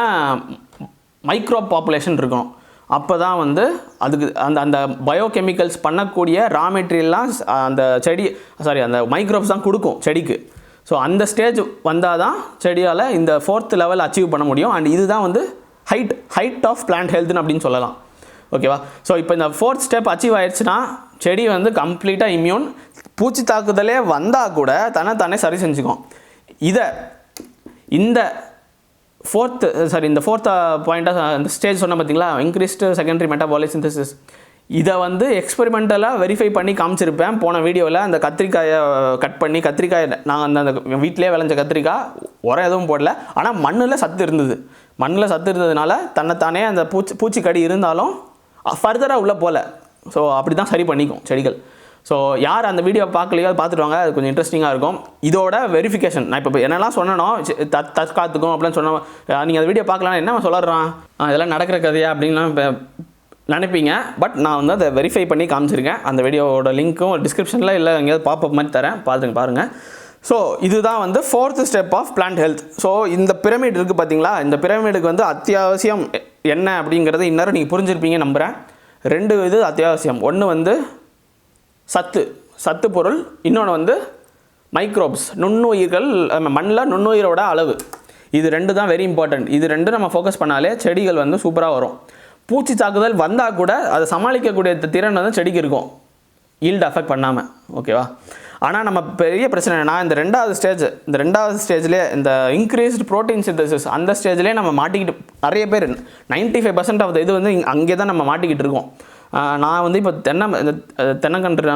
மைக்ரோ பாப்புலேஷன் இருக்கணும். அப்போ தான் வந்து அதுக்கு அந்த பயோகெமிக்கல்ஸ் பண்ணக்கூடிய ரா மெட்டீரியல்லாம் அந்த மைக்ரோப்ஸ் தான் கொடுக்கும் செடிக்கு. ஸோ அந்த ஸ்டேஜ் வந்தால் தான் செடியால் இந்த 4th லெவல் அச்சீவ் பண்ண முடியும். அண்ட் இதுதான் வந்து ஹைட் ஆஃப் பிளான்ட் ஹெல்த்னு அப்படின்னு சொல்லலாம், ஓகேவா. ஸோ இப்போ இந்த 4th ஸ்டெப் அச்சீவ் ஆயிடுச்சுன்னா செடி வந்து கம்ப்ளீட்டாக இம்யூன், பூச்சி தாக்குதலே வந்தால் கூட தானே சரி செஞ்சுக்கும். இந்த 4th பாயிண்ட்டாக இந்த ஸ்டேஜ் சொன்ன பார்த்தீங்களா, இன்க்ரீஸ்டு செகண்டரி மெட்டபாலிக் சிந்தசிஸ், இதை வந்து எக்ஸ்பெரிமெண்டலாக வெரிஃபை பண்ணி காமிச்சிருப்பேன் போன வீடியோவில். அந்த கத்திரிக்காயை கட் பண்ணி, நாங்கள் அந்த வீட்டிலே விளைஞ்ச கத்திரிக்காய், உரம் எதுவும் போடல, ஆனால் மண்ணில் சத்து இருந்ததுனால தன்னைத்தானே அந்த பூச்சிக்கடி இருந்தாலும் ஃபர்தராக உள்ளே போகல. ஸோ அப்படி தான் சரி பண்ணிக்கும் செடிகள். ஸோ யார் அந்த வீடியோ பார்க்கலையோ அது பார்த்துட்டு வாங்க, அது கொஞ்சம் இன்ட்ரெஸ்டிங்காக இருக்கும். இதோட வெரிஃபிகேஷன் நான் இப்போ என்னெல்லாம் சொன்னனோ தற்காத்துக்கும் அப்படின்னு சொன்னோம். நீங்கள் அந்த வீடியோ பார்க்கலாம், என்ன சொல்லுறான் இதெல்லாம் நடக்கிற கதையா அப்படின்லாம் இப்போ நினைப்பீங்க. பட் நான் வந்து அதை வெரிஃபை பண்ணி காமிச்சிருக்கேன். அந்த வீடியோவோட லிங்க்கும் டிஸ்கிரிப்ஷனில் இல்லை எங்கேயாவது பாப்பப் மாதிரி தரேன், பாருங்கள். ஸோ இதுதான் வந்து 4th step of plant health. So இந்த பிரமிட் இருக்குது பார்த்தீங்களா, இந்த பிரமிடுக்கு வந்து அத்தியாவசியம் என்ன அப்படிங்கிறத இந்நேரம் நீங்கள் புரிஞ்சிருப்பீங்க நம்புகிறேன். 2 இது அத்தியாவசியம். ஒன்று வந்து சத்து பொருள், இன்னொன்று வந்து மைக்ரோப்ஸ், நுண்ணுயிர்கள், மண்ணில் நுண்ணுயிரோட அளவு. இது 2 தான் வெரி இம்பார்ட்டன்ட். இது 2 நம்ம ஃபோக்கஸ் பண்ணாலே செடிகள் வந்து சூப்பராக வரும். பூச்சி தாக்குதல் வந்தால் கூட அதை சமாளிக்கக்கூடிய திறன் வந்து செடிக்கு இருக்கும், ஈல்டு அஃபெக்ட் பண்ணாமல். ஓகேவா? ஆனால் நம்ம பெரிய பிரச்சனை என்னன்னா, இந்த 2வது ஸ்டேஜ்லேயே இந்த இன்க்ரீஸ்டு ப்ரோட்டீன் சிந்தசிஸ் அந்த ஸ்டேஜ்லேயே நம்ம மாட்டிக்கிட்டு நிறைய பேர் 95% ஆஃப் இது வந்து அங்கே தான் நம்ம மாட்டிக்கிட்டு இருக்கோம். நான் வந்து இப்போ தென்னங்கன்று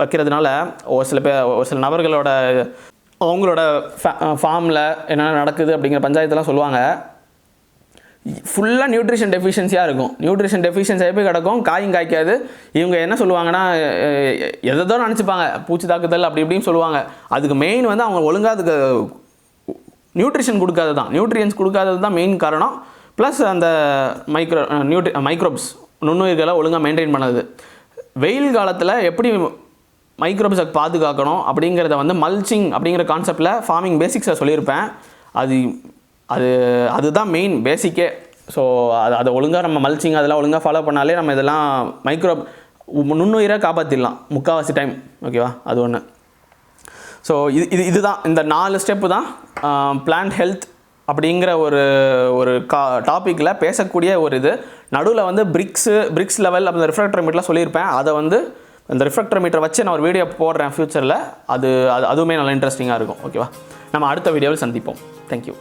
வைக்கிறதுனால ஒரு சில நபர்களோட அவங்களோட ஃபார்மில் என்னென்ன நடக்குது அப்படிங்கிற பஞ்சாயத்தெல்லாம் சொல்லுவாங்க. ஃபுல்லாக நியூட்ரிஷன் டெஃபிஷியன்சியாக இருக்கும். நியூட்ரிஷன் டெஃபிஷியன்சியாக போய் கிடக்கும், காய்க்காது. இவங்க என்ன சொல்லுவாங்கன்னா, எதோ நினச்சிப்பாங்க பூச்சி தாக்குதல் அப்படி இப்படின்னு சொல்லுவாங்க. அதுக்கு மெயின் வந்து அவங்க ஒழுங்காக அதுக்கு நியூட்ரிஷன் நியூட்ரியன்ஸ் கொடுக்காதது தான் மெயின் காரணம். ப்ளஸ் அந்த மைக்ரோப்ஸ் நுண்ணுயிர்களை ஒழுங்காக மெயின்டைன் பண்ணது. வெயில் காலத்தில் எப்படி மைக்ரோப்ஸை பாதுகாக்கணும் அப்படிங்கிறத வந்து மல்ச்சிங் அப்படிங்கிற கான்செப்டில் ஃபார்மிங் பேசிக்ஸை சொல்லியிருப்பேன். அதுதான் மெயின் பேசிக்கே. ஸோ அதை ஒழுங்காக நம்ம மல்ச்சிங் அதெல்லாம் ஒழுங்காக ஃபாலோ பண்ணாலே நம்ம இதெல்லாம் நுண்ணுயிரை காப்பாற்றிடலாம் முக்கால்வாசி டைம். ஓகேவா? அது ஒன்று. ஸோ இதுதான் இந்த 4 ஸ்டெப்பு தான் பிளான்ட் ஹெல்த் அப்படிங்கிற ஒரு டாப்பிக்கில் பேசக்கூடிய ஒரு இது. நடுவில் வந்து பிரிக்ஸ் லெவல் அந்த ரிஃப்ராக்டரோமீட்டர்லாம் சொல்லியிருப்பேன். அதை வந்து அந்த ரிஃப்ராக்டரோமீட்டரை வச்சு நான் ஒரு வீடியோ போடுறேன் ஃப்யூச்சரில். அதுவுமே நல்லா இன்ட்ரெஸ்டிங்காக இருக்கும். ஓகேவா? நம்ம அடுத்த வீடியோவில் சந்திப்போம். தேங்க்யூ.